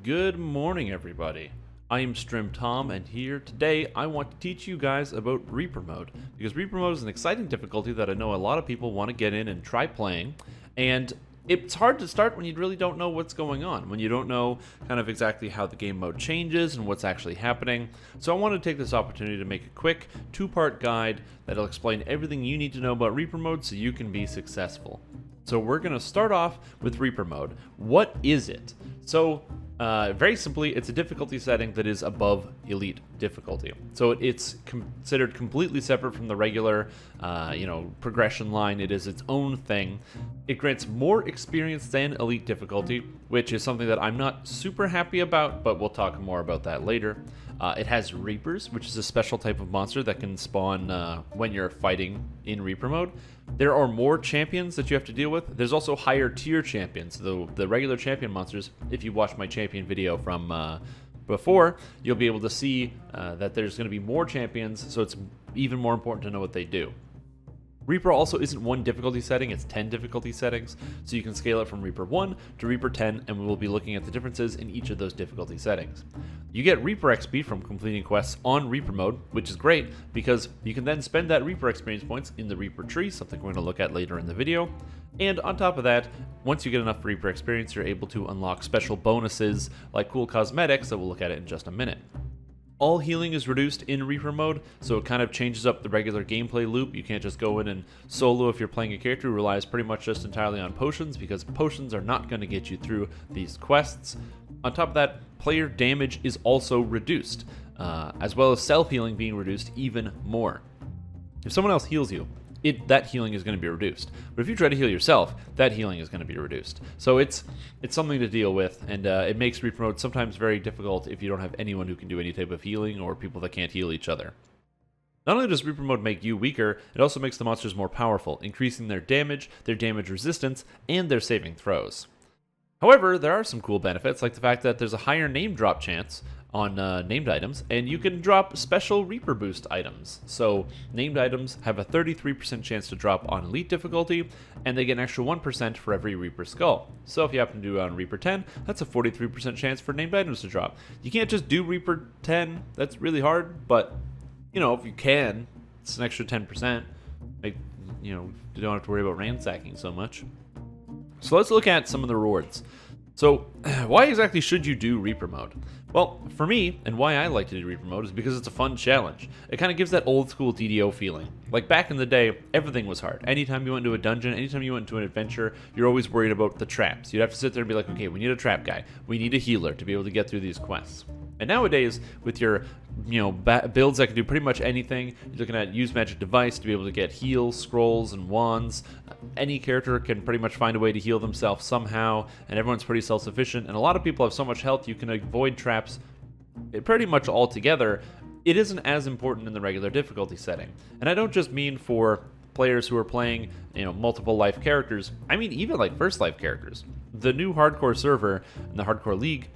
Good morning, everybody. I am Strimtom, and here today I want to teach you guys about Reaper Mode, because Reaper Mode is an exciting difficulty that I know a lot of people want to get in and try playing, and it's hard to start when you really don't know what's going on, when you don't know kind of exactly how the game mode changes and what's actually happening. So I want to take this opportunity to make a quick two-part guide that'll explain everything you need to know about Reaper Mode so you can be successful. So we're going to start off with Reaper Mode. What is it? So very simply, it's a difficulty setting that is above Elite difficulty. So it's considered completely separate from the regular, progression line. It is its own thing. It grants more experience than Elite difficulty, which is something that I'm not super happy about, but we'll talk more about that later. It has Reapers, which is a special type of monster that can spawn when you're fighting in Reaper mode. There are more champions that you have to deal with. There's also higher tier champions. The regular champion monsters, if you watch my champion video from before, you'll be able to see that there's going to be more champions, so it's even more important to know what they do. Reaper also isn't one difficulty setting, it's 10 difficulty settings, so you can scale it from Reaper 1 to Reaper 10, and we will be looking at the differences in each of those difficulty settings. You get Reaper XP from completing quests on Reaper mode, which is great, because you can then spend that Reaper experience points in the Reaper tree, something we're going to look at later in the video. And on top of that, once you get enough Reaper experience, you're able to unlock special bonuses like cool cosmetics that we'll look at in just a minute. All healing is reduced in Reaper mode, so it kind of changes up the regular gameplay loop. You can't just go in and solo if you're playing a character who relies pretty much just entirely on potions, because potions are not going to get you through these quests. On top of that, player damage is also reduced, as well as self-healing being reduced even more. If someone else heals you, that healing is going to be reduced. But if you try to heal yourself, that healing is going to be reduced. So it's something to deal with, and it makes Reaper mode sometimes very difficult if you don't have anyone who can do any type of healing or people that can't heal each other. Not only does Reaper mode make you weaker, it also makes the monsters more powerful, increasing their damage resistance, and their saving throws. However, there are some cool benefits, like the fact that there's a higher name drop chance on named items, and you can drop special Reaper boost items. So named items have a 33% chance to drop on Elite difficulty, and they get an extra 1% for every Reaper skull. So if you happen to do it on Reaper 10, that's a 43% chance for named items to drop. You can't just do Reaper 10, that's really hard, but if you can, it's an extra 10%. You don't have to worry about ransacking so much. So let's look at some of the rewards. So why exactly should you do Reaper mode? Well, for me, and why I like to do Reaper mode, is because it's a fun challenge. It kind of gives that old school DDO feeling. Like back in the day, everything was hard. Anytime you went into a dungeon, anytime you went into an adventure, you're always worried about the traps. You'd have to sit there and be like, okay, we need a trap guy. We need a healer to be able to get through these quests. And nowadays, with your builds that can do pretty much anything, you're looking at use magic device to be able to get heals, scrolls, and wands. Any character can pretty much find a way to heal themselves somehow, and everyone's pretty self-sufficient, and a lot of people have so much health you can avoid traps pretty much altogether. It isn't as important in the regular difficulty setting. And I don't just mean for players who are playing, multiple life characters. I mean even like first life characters. The new hardcore server in the hardcore league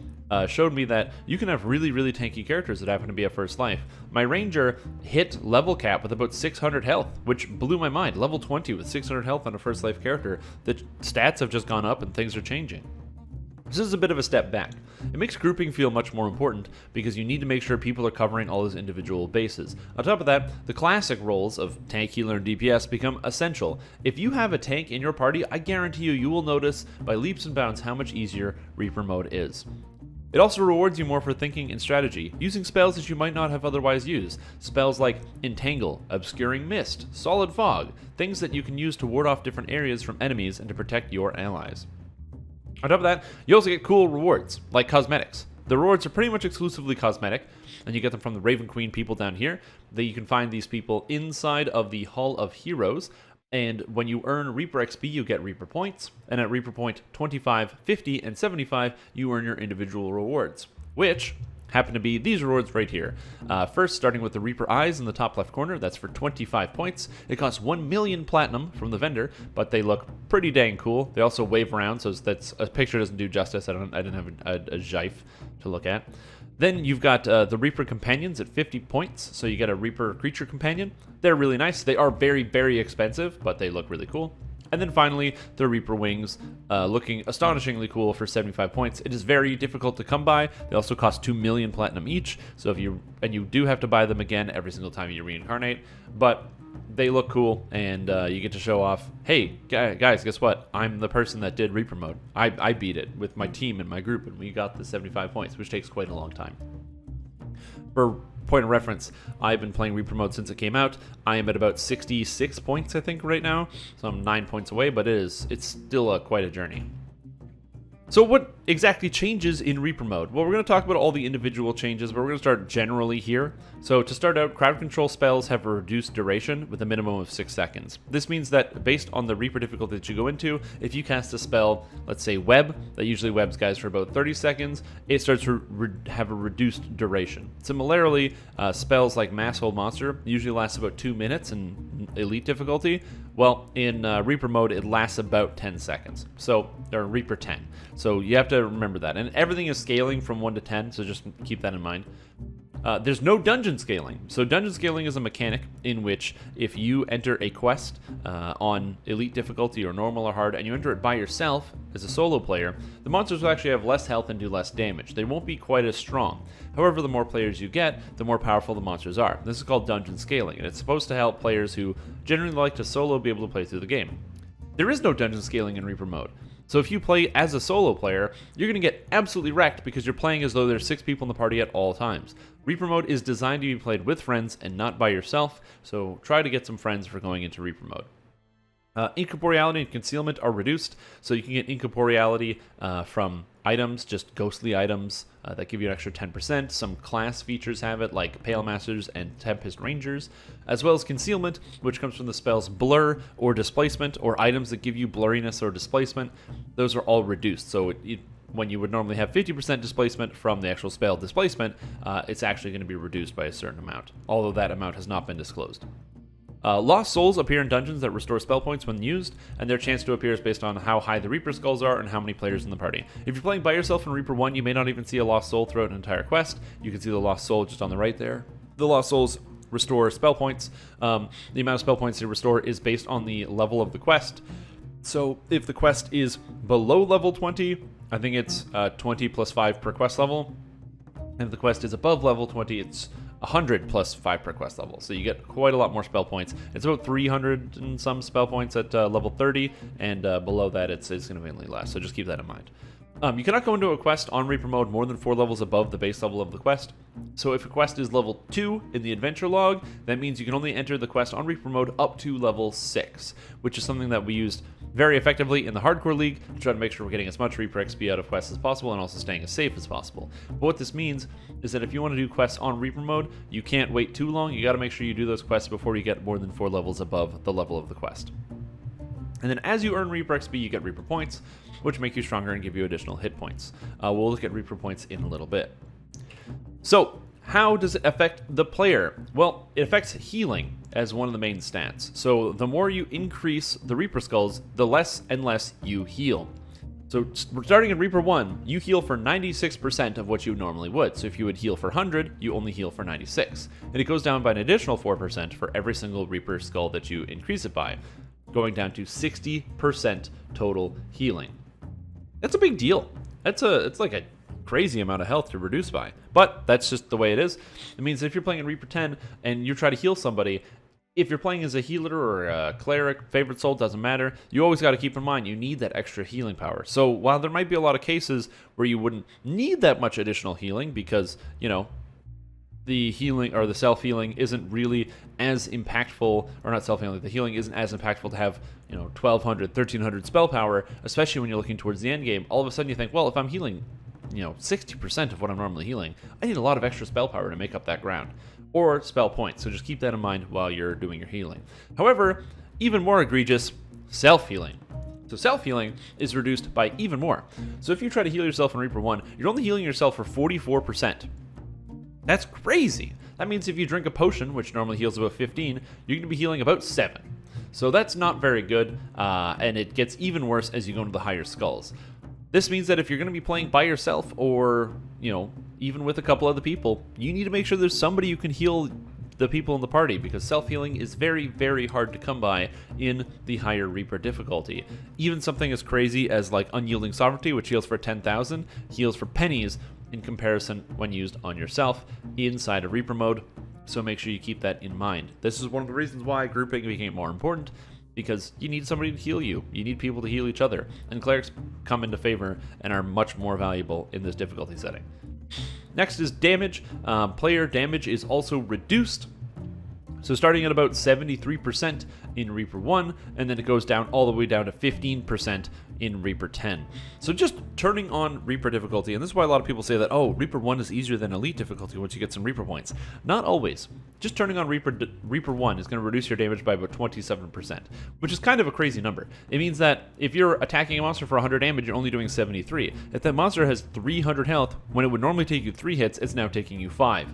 showed me that you can have really, really tanky characters that happen to be at first life. My ranger hit level cap with about 600 health, which blew my mind. Level 20 with 600 health on a first life character. The stats have just gone up and things are changing. This is a bit of a step back. It makes grouping feel much more important because you need to make sure people are covering all those individual bases. On top of that, the classic roles of tank, healer, and DPS become essential. If you have a tank in your party, I guarantee you will notice by leaps and bounds how much easier Reaper mode is. It also rewards you more for thinking and strategy, using spells that you might not have otherwise used. Spells like Entangle, Obscuring Mist, Solid Fog, things that you can use to ward off different areas from enemies and to protect your allies. On top of that, you also get cool rewards, like cosmetics. The rewards are pretty much exclusively cosmetic, and you get them from the Raven Queen people down here. You can find these people inside of the Hall of Heroes, and when you earn Reaper XP, you get Reaper points, and at Reaper point 25, 50, and 75, you earn your individual rewards, which happen to be these rewards right here. First, starting with the Reaper Eyes in the top left corner, that's for 25 points. It costs 1 million platinum from the vendor, but they look pretty dang cool. They also wave around, so that's a picture doesn't do justice. I didn't have a jife to look at. Then you've got the Reaper Companions at 50 points, so you get a Reaper Creature Companion. They're really nice. They are very, very expensive, but they look really cool. And then finally, the Reaper Wings, looking astonishingly cool for 75 points. It is very difficult to come by. They also cost 2 million platinum each, so if you do have to buy them again every single time you reincarnate, but they look cool, and you get to show off, hey, guys, guess what? I'm the person that did Reaper mode. I beat it with my team and my group, and we got the 75 points, which takes quite a long time. For point of reference, I've been playing Reaper mode since it came out. I am at about 66 points, I think, right now, so I'm 9 points away, but it's still quite a journey. So what exactly changes in Reaper mode? Well, we're going to talk about all the individual changes, but we're going to start generally here. So to start out, crowd control spells have a reduced duration with a minimum of 6 seconds. This means that based on the Reaper difficulty that you go into, if you cast a spell, let's say web, that usually webs guys for about 30 seconds, it starts to have a reduced duration. Similarly, spells like Mass Hold Monster usually last about 2 minutes in elite difficulty. Well, in Reaper mode, it lasts about 10 seconds. So, or Reaper 10. So you have to remember that. And everything is scaling from 1 to 10, so just keep that in mind. There's no dungeon scaling. So dungeon scaling is a mechanic in which if you enter a quest on elite difficulty or normal or hard, and you enter it by yourself as a solo player, the monsters will actually have less health and do less damage. They won't be quite as strong. However, the more players you get, the more powerful the monsters are. This is called dungeon scaling, and it's supposed to help players who generally like to solo be able to play through the game. There is no dungeon scaling in Reaper mode. So if you play as a solo player, you're going to get absolutely wrecked because you're playing as though there's 6 people in the party at all times. Reaper mode is designed to be played with friends and not by yourself, so try to get some friends for going into Reaper mode. Incorporeality and concealment are reduced, so you can get incorporeality from items, just ghostly items that give you an extra 10%. Some class features have it, like Pale Masters and Tempest Rangers, as well as concealment, which comes from the spells Blur or Displacement, or items that give you blurriness or displacement. Those are all reduced, so when you would normally have 50% displacement from the actual spell displacement, it's actually going to be reduced by a certain amount, although that amount has not been disclosed. Lost souls appear in dungeons that restore spell points when used, and their chance to appear is based on how high the Reaper skulls are and how many players in the party. If you're playing by yourself in Reaper 1, you may not even see a lost soul throughout an entire quest. You can see the lost soul just on the right there. The lost souls restore spell points. The amount of spell points they restore is based on the level of the quest. So if the quest is below level 20, I think it's 20 plus 5 per quest level. And if the quest is above level 20, it's 100 plus 5 per quest level, so you get quite a lot more spell points. It's about 300 and some spell points at level 30, and below that it's significantly less, so just keep that in mind. You cannot go into a quest on Reaper mode more than 4 levels above the base level of the quest. So if a quest is level 2 in the adventure log, that means you can only enter the quest on Reaper mode up to level 6, which is something that we used very effectively in the Hardcore League to try to make sure we're getting as much Reaper XP out of quests as possible and also staying as safe as possible. But what this means is that if you want to do quests on Reaper mode, you can't wait too long. You got to make sure you do those quests before you get more than 4 levels above the level of the quest. And then as you earn Reaper XP, you get Reaper points, which make you stronger and give you additional hit points. We'll look at Reaper points in a little bit. So, how does it affect the player? Well, it affects healing as one of the main stats. So the more you increase the Reaper skulls, the less and less you heal. So starting in Reaper 1, you heal for 96% of what you normally would. So if you would heal for 100, you only heal for 96. And it goes down by an additional 4% for every single Reaper skull that you increase it by, going down to 60% total healing. That's a big deal. It's like a crazy amount of health to reduce by. But that's just the way it is. It means if you're playing in Reaper 10 and you try to heal somebody, if you're playing as a healer or a cleric, favorite soul, doesn't matter, you always got to keep in mind you need that extra healing power. So while there might be a lot of cases where you wouldn't need that much additional healing because, you know, the healing or the self-healing isn't really as impactful, or not self-healing, the healing isn't as impactful to have, you know, 1200, 1300 spell power, especially when you're looking towards the end game. All of a sudden you think, well, if I'm healing, you know, 60% of what I'm normally healing, I need a lot of extra spell power to make up that ground. Or spell points, so just keep that in mind while you're doing your healing. However, even more egregious, self-healing. So self-healing is reduced by even more. So if you try to heal yourself in Reaper 1, you're only healing yourself for 44%. That's crazy. That means if you drink a potion, which normally heals about 15, you're going to be healing about 7. So that's not very good, and it gets even worse as you go into the higher skulls. This means that if you're going to be playing by yourself or, you know, even with a couple other people, you need to make sure there's somebody you can heal the people in the party, because self-healing is very, very hard to come by in the higher Reaper difficulty. Even something as crazy as like Unyielding Sovereignty, which heals for 10,000, heals for pennies in comparison when used on yourself inside of Reaper mode, so make sure you keep that in mind. This is one of the reasons why grouping became more important, because you need somebody to heal you. You need people to heal each other, and clerics come into favor and are much more valuable in this difficulty setting. Next is damage. Player damage is also reduced. So starting at about 73% in Reaper 1, and then it goes down all the way down to 15% in Reaper 10. So just turning on Reaper difficulty, and this is why a lot of people say that, oh, Reaper 1 is easier than Elite difficulty once you get some Reaper points. Not always. Just turning on Reaper 1 is going to reduce your damage by about 27%, which is kind of a crazy number. It means that if you're attacking a monster for 100 damage, you're only doing 73. If that monster has 300 health, when it would normally take you 3 hits, it's now taking you 5.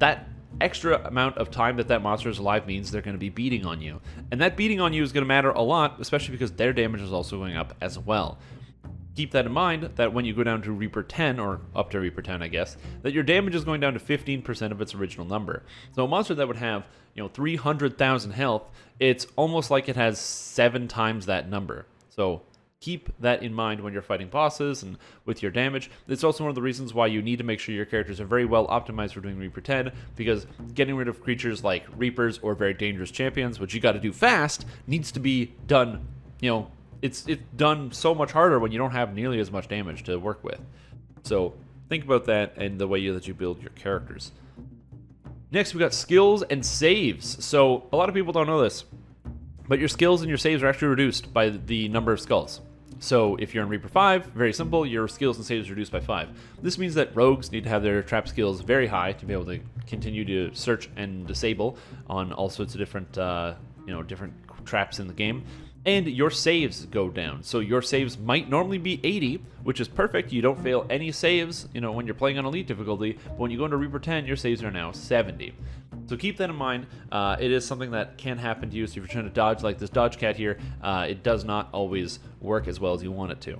That extra amount of time that monster is alive means they're going to be beating on you. And that beating on you is going to matter a lot, especially because their damage is also going up as well. Keep that in mind, that when you go down to Reaper 10, or up to Reaper 10, I guess, that your damage is going down to 15% of its original number. So a monster that would have, 300,000 health, it's almost like it has 7 times that number. So keep that in mind when you're fighting bosses and with your damage. It's also one of the reasons why you need to make sure your characters are very well optimized for doing Reaper 10, because getting rid of creatures like Reapers or very dangerous champions, which you got to do fast, needs to be done, it's done so much harder when you don't have nearly as much damage to work with. So think about that and the way that you build your characters. Next, we got skills and saves. So a lot of people don't know this, but your skills and your saves are actually reduced by the number of skulls. So if you're in Reaper 5, very simple, your skills and saves are reduced by 5. This means that rogues need to have their trap skills very high to be able to continue to search and disable on all sorts of different, different traps in the game. And your saves go down. So your saves might normally be 80, which is perfect. You don't fail any saves, when you're playing on Elite difficulty. But when you go into Reaper 10, your saves are now 70. So keep that in mind. It is something that can happen to you. So if you're trying to dodge like this dodge cat here, it does not always work as well as you want it to.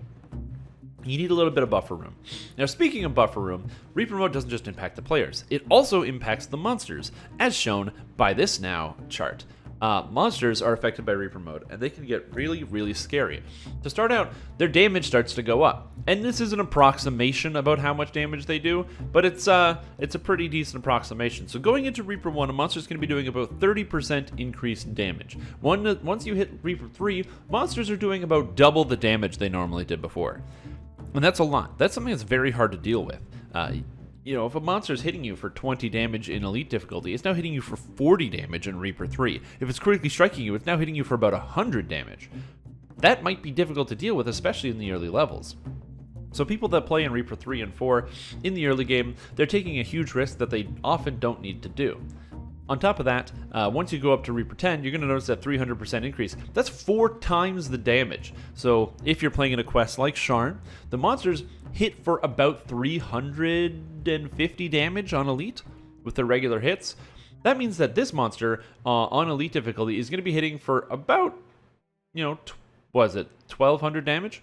You need a little bit of buffer room. Now, speaking of buffer room, Reaper mode doesn't just impact the players. It also impacts the monsters, as shown by this now chart. Monsters are affected by Reaper mode, and they can get really, really scary. To start out, their damage starts to go up, and this is an approximation about how much damage they do, but it's a pretty decent approximation. So going into Reaper 1, a monster is going to be doing about 30% increased damage. Once you hit Reaper 3, monsters are doing about double the damage they normally did before. And that's a lot. That's something that's very hard to deal with. If a monster is hitting you for 20 damage in Elite difficulty, it's now hitting you for 40 damage in Reaper 3. If it's critically striking you, it's now hitting you for about 100 damage. That might be difficult to deal with, especially in the early levels. So people that play in Reaper 3 and 4 in the early game, they're taking a huge risk that they often don't need to do. On top of that, once you go up to Reaper 10, you're going to notice that 300% increase. That's 4 times the damage. So if you're playing in a quest like Sharn, the monsters hit for about 350 damage on Elite with their regular hits. That means that this monster on Elite difficulty is going to be hitting for about, 1,200 damage?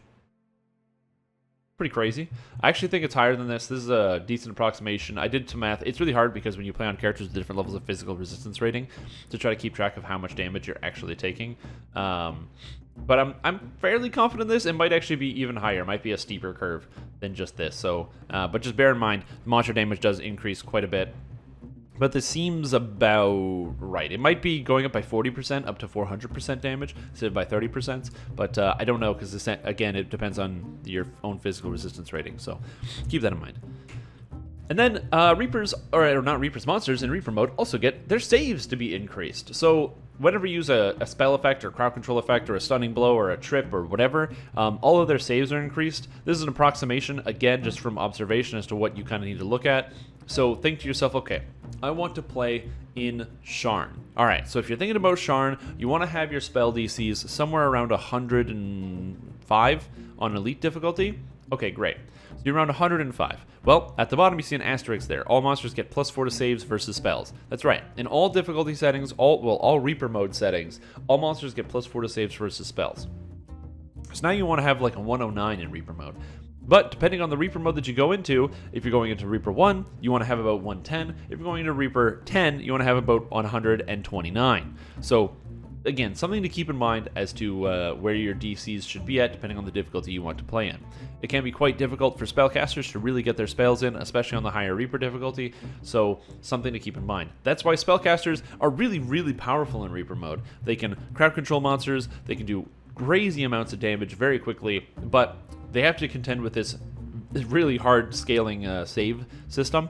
Pretty crazy. I actually think it's higher than this. This is a decent approximation. I did some math. It's really hard because when you play on characters with different levels of physical resistance rating, to try to keep track of how much damage you're actually taking. But I'm fairly confident this. It might actually be even higher. It might be a steeper curve than just this. So, but just bear in mind, monster damage does increase quite a bit. But this seems about right. It might be going up by 40%, up to 400% damage, instead of by 30%. But I don't know, because again, it depends on your own physical resistance rating. So keep that in mind. And then monsters in Reaper mode also get their saves to be increased. So whenever you use a spell effect or crowd control effect or a stunning blow or a trip or whatever, all of their saves are increased. This is an approximation, again, just from observation as to what you kind of need to look at. So think to yourself, okay, I want to play in Sharn. All right, so if you're thinking about Sharn, you want to have your spell DCs somewhere around 105 on Elite difficulty. Okay, great. So you're around 105. Well, at the bottom you see an asterisk there. All monsters get +4 to saves versus spells. That's right. In all difficulty settings, all Reaper mode settings, all monsters get +4 to saves versus spells. So now you want to have like a 109 in Reaper mode. But depending on the Reaper mode that you go into, if you're going into Reaper 1, you want to have about 110. If you're going into Reaper 10, you want to have about 129. So again, something to keep in mind as to where your DCs should be at, depending on the difficulty you want to play in. It can be quite difficult for spellcasters to really get their spells in, especially on the higher Reaper difficulty, so something to keep in mind. That's why spellcasters are really, really powerful in Reaper mode. They can crowd control monsters, they can do crazy amounts of damage very quickly, but they have to contend with this really hard scaling save system.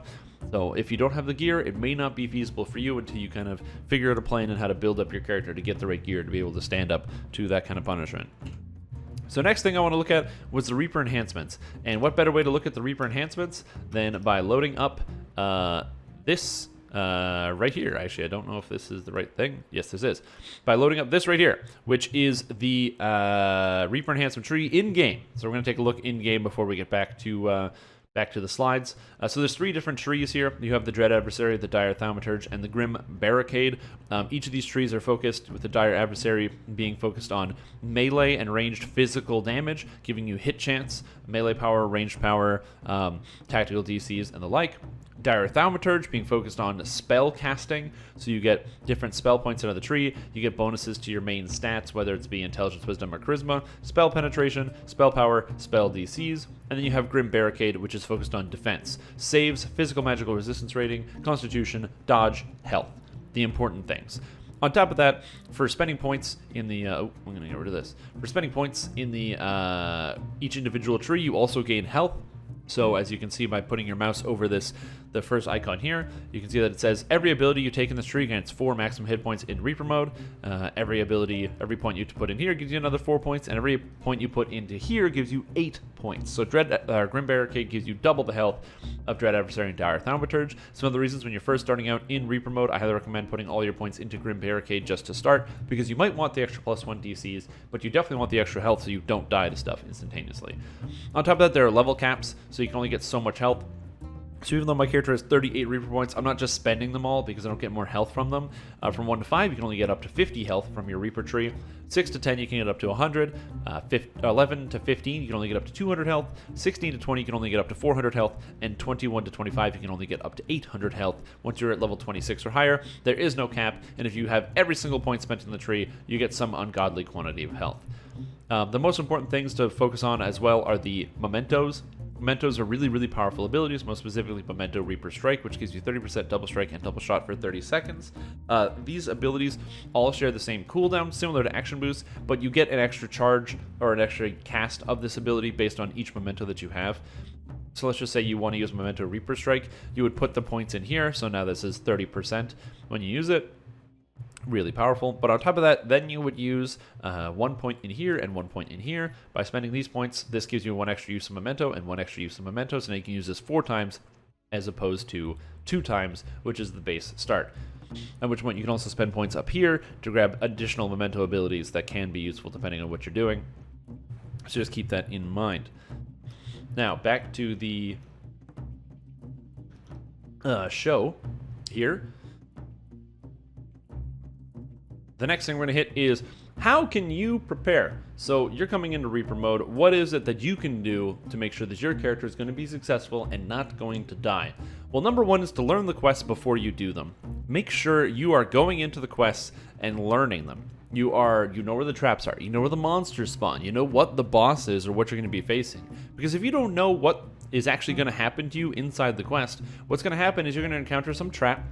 So if you don't have the gear, it may not be feasible for you until you kind of figure out a plan and how to build up your character to get the right gear to be able to stand up to that kind of punishment. So next thing I want to look at was the Reaper Enhancements. And what better way to look at the Reaper Enhancements than by loading up this right here. Actually, I don't know if this is the right thing. Yes, this is. By loading up this right here, which is the Reaper Enhancement tree in-game. So we're going to take a look in-game before we get back to the slides. So there's 3 different trees here. You have the Dread Adversary, the Dire Thaumaturge, and the Grim Barricade. Each of these trees are focused, with the Dire Adversary being focused on melee and ranged physical damage, giving you hit chance, melee power, ranged power, tactical DCs, and the like. Dire Thaumaturge being focused on spell casting, so you get different spell points out of the tree, you get bonuses to your main stats, whether it's be intelligence, wisdom, or charisma, spell penetration, spell power, spell DCs, and then you have Grim Barricade, which is focused on defense, saves, physical magical resistance rating, constitution, dodge, health, the important things. On top of that, for spending points in the, I'm going to get rid of this. For spending points in the each individual tree, you also gain health. So as you can see by putting your mouse over the first icon here, you can see that it says every ability you take in this tree gains 4 maximum hit points in Reaper mode. Every point you put in here gives you another 4 points, and every point you put into here gives you 8 points. So Grim Barricade gives you double the health of Dread Adversary and Dire Thaumaturge. Some of the reasons when you're first starting out in Reaper mode, I highly recommend putting all your points into Grim Barricade just to start, because you might want the extra +1 DCs, but you definitely want the extra health so you don't die to stuff instantaneously. On top of that, there are level caps, so you can only get so much health. So even though my character has 38 Reaper points, I'm not just spending them all because I don't get more health from them. From 1 to 5, you can only get up to 50 health from your Reaper tree. 6 to 10, you can get up to 100. 11 to 15, you can only get up to 200 health. 16 to 20, you can only get up to 400 health. And 21 to 25, you can only get up to 800 health. Once you're at level 26 or higher, there is no cap. And if you have every single point spent in the tree, you get some ungodly quantity of health. The most important things to focus on as well are the mementos. Mementos are really, really powerful abilities, most specifically Memento Reaper Strike, which gives you 30% double strike and double shot for 30 seconds. These abilities all share the same cooldown, similar to Action Boost, but you get an extra charge or an extra cast of this ability based on each memento that you have. So let's just say you want to use Memento Reaper Strike. You would put the points in here, so now this is 30% when you use it. Really powerful. But on top of that, then you would use 1 point in here and 1 point in here. By spending these points, this gives you 1 extra use of memento and 1 extra use of memento, so now you can use this 4 times as opposed to 2 times, which is the base start. At which point you can also spend points up here to grab additional memento abilities that can be useful depending on what you're doing. So just keep that in mind. Now back to the show here. The next thing we're going to hit is, how can you prepare? So you're coming into Reaper mode. What is it that you can do to make sure that your character is going to be successful and not going to die? Well, number 1 is to learn the quests before you do them. Make sure you are going into the quests and learning them. You know where the traps are. You know where the monsters spawn. You know what the boss is or what you're going to be facing. Because if you don't know what is actually going to happen to you inside the quest, what's going to happen is you're going to encounter some trap,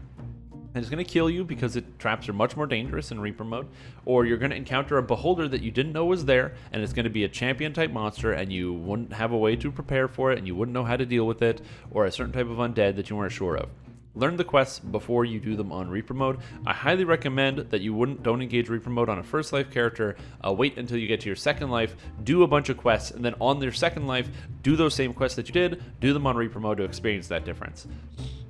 and it's going to kill you because traps are much more dangerous in Reaper mode, or you're going to encounter a beholder that you didn't know was there, and it's going to be a champion type monster, and you wouldn't have a way to prepare for it, and you wouldn't know how to deal with it, or a certain type of undead that you weren't sure of. Learn the quests before you do them on Reaper mode. I highly recommend that you don't engage Reaper mode on a first life character. Wait until you get to your second life, do a bunch of quests, and then on their second life, do those same quests that you did, do them on Reaper mode to experience that difference.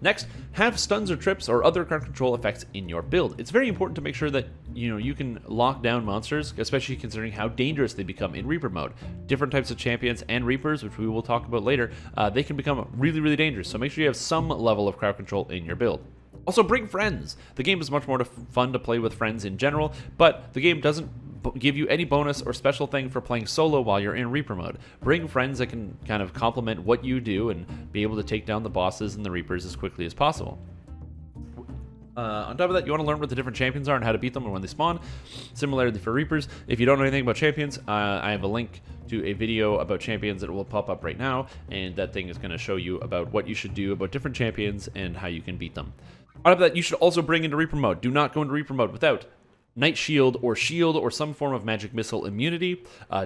Next, have stuns or trips or other crowd control effects in your build. It's very important to make sure that you can lock down monsters, especially considering how dangerous they become in Reaper mode. Different types of champions and Reapers, which we will talk about later, they can become really, really dangerous. So make sure you have some level of crowd control in your build. Also, bring friends. The game is much more fun to play with friends in general, but the game doesn't give you any bonus or special thing for playing solo while you're in Reaper mode. Bring friends that can kind of complement what you do and be able to take down the bosses and the Reapers as quickly as possible. On top of that, you want to learn what the different champions are and how to beat them and when they spawn. Similarly for Reapers, if you don't know anything about champions, I have a link to a video about champions that will pop up right now, and that thing is going to show you about what you should do about different champions and how you can beat them. On top of that, you should also bring into Reaper mode. Do not go into Reaper mode without Night Shield or some form of Magic Missile immunity,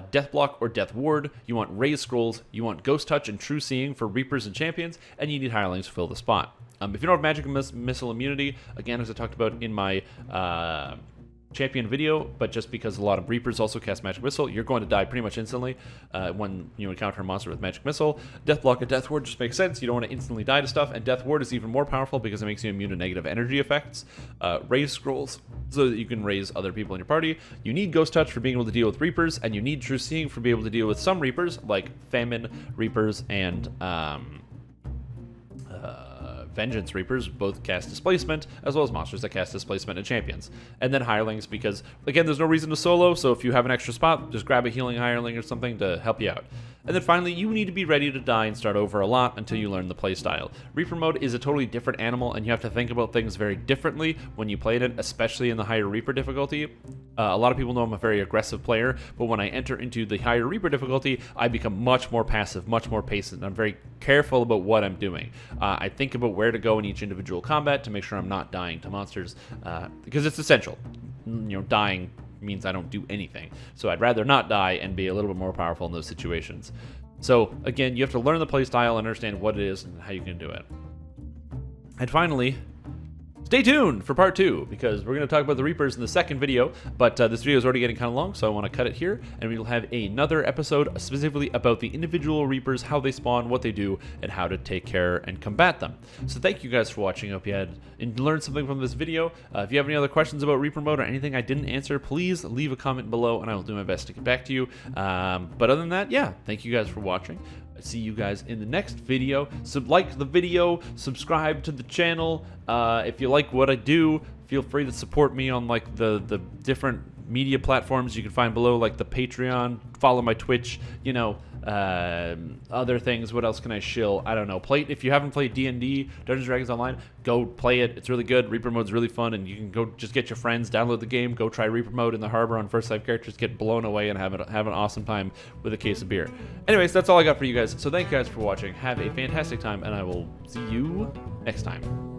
Death Block or Death Ward. You want Raise Scrolls, you want Ghost Touch and True Seeing for Reapers and Champions, and you need Hirelings to fill the spot. If you don't have Magic Missile immunity, again, as I talked about in my champion video, but just because a lot of Reapers also cast Magic Missile, you're going to die pretty much instantly when you encounter a monster with Magic Missile. Death Block and Death Ward just makes sense. You don't want to instantly die to stuff, and Death Ward is even more powerful because it makes you immune to negative energy effects. Raise Scrolls so that you can raise other people in your party. You need Ghost Touch for being able to deal with Reapers, and you need True Seeing for being able to deal with some Reapers, like Famine Reapers and Vengeance Reapers, both cast Displacement, as well as monsters that cast Displacement and champions. And then Hirelings, because, again, there's no reason to solo, so if you have an extra spot, just grab a healing Hireling or something to help you out. And then finally, you need to be ready to die and start over a lot until you learn the playstyle. Reaper mode is a totally different animal, and you have to think about things very differently when you play it, especially in the higher Reaper difficulty. A lot of people know I'm a very aggressive player, but when I enter into the higher Reaper difficulty, I become much more passive, much more patient. I'm very careful about what I'm doing. I think about where to go in each individual combat to make sure I'm not dying to monsters, because it's essential. Dying means I don't do anything. So I'd rather not die and be a little bit more powerful in those situations. So again, you have to learn the playstyle and understand what it is and how you can do it. And finally, stay tuned for part 2, because we're going to talk about the Reapers in the second video, but this video is already getting kind of long, so I want to cut it here, and we'll have another episode specifically about the individual Reapers, how they spawn, what they do, and how to take care and combat them. So thank you guys for watching. I hope you had and learned something from this video. If you have any other questions about Reaper mode or anything I didn't answer, please leave a comment below, and I will do my best to get back to you. But other than that, yeah, thank you guys for watching. See you guys in the next video. Like the video, subscribe to the channel. If you like what I do, feel free to support me on like the different media platforms you can find below, like the Patreon. Follow my Twitch, other things. What else can I shill? I don't know. If you haven't played D&D, Dungeons & Dragons Online, go play it. It's really good. Reaper mode's really fun, and you can go just get your friends, download the game, go try Reaper mode in the harbor on first 5 characters, get blown away, and have an awesome time with a case of beer. Anyways, that's all I got for you guys. So thank you guys for watching. Have a fantastic time, and I will see you next time.